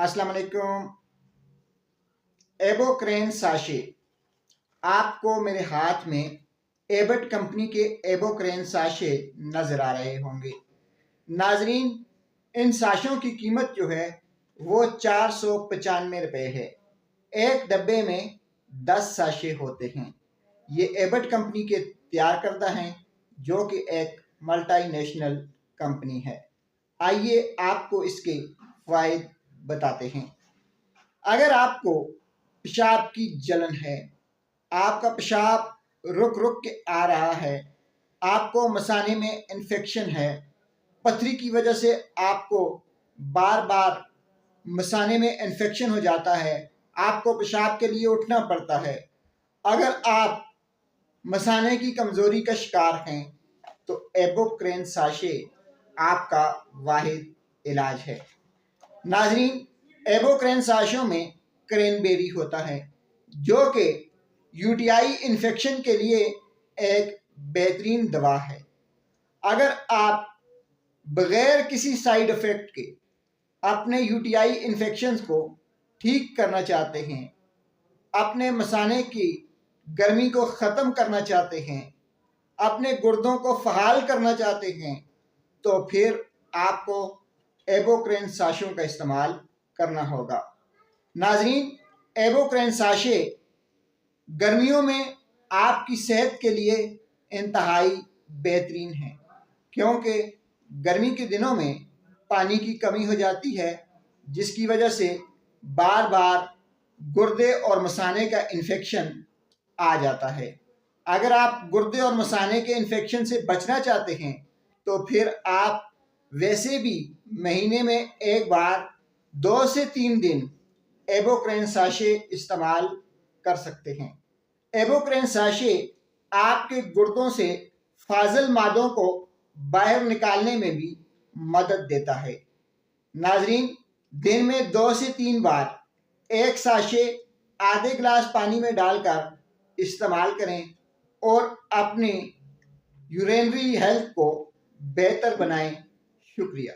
अस्सलाम वालेकुम। एबोक्रेन साशे, आपको मेरे हाथ में एबट कंपनी के एबोक्रेन साशे नज़र आ रहे होंगे। नाजरीन, इन साशों की कीमत जो है वो 495 रुपये है। एक डब्बे में 10 साशे होते हैं। ये एबट कंपनी के तैयार करदा हैं, जो कि एक मल्टी नेशनल कंपनी है। आइए आपको इसके फ़ायदे बताते हैं। अगर आपको पेशाब की जलन है, आपका पेशाब रुक रुक के आ रहा है, आपको मसाने में इन्फेक्शन है, पथरी की वजह से आपको बार बार मसाने में इन्फेक्शन हो जाता है, आपको पेशाब के लिए उठना पड़ता है, अगर आप मसाने की कमज़ोरी का शिकार हैं तो एबोक्रेन साशे आपका वाहिद इलाज है। नाजरीन, एबोक्रेन साशों में क्रैनबेरी होता है, जो कि यूटीआई इन्फेक्शन के लिए एक बेहतरीन दवा है। अगर आप बगैर किसी साइड इफ़ेक्ट के अपने यूटीआई इन्फेक्शंस को ठीक करना चाहते हैं, अपने मसाने की गर्मी को ख़त्म करना चाहते हैं, अपने गुर्दों को फ़हाल करना चाहते हैं, तो फिर आपको एबोक्रेन साशों का इस्तेमाल करना होगा। नाजरीन, एबोक्रेन साशे गर्मियों में आपकी सेहत के लिए इंतहाई बेहतरीन है, क्योंकि गर्मी के दिनों में पानी की कमी हो जाती है, जिसकी वजह से बार बार गुर्दे और मसाने का इन्फेक्शन आ जाता है। अगर आप गुर्दे और मसाने के इन्फेक्शन से बचना चाहते हैं तो फिर आप वैसे भी महीने में एक बार 2 से 3 दिन एबोक्रेन साशे इस्तेमाल कर सकते हैं। एबोक्रेन साशे आपके गुर्दों से फाजिल मादों को बाहर निकालने में भी मदद देता है। नाजरीन, दिन में 2 से 3 बार एक साशे आधे गिलास पानी में डालकर इस्तेमाल करें और अपनी यूरिनरी हेल्थ को बेहतर बनाएं। शुक्रिया।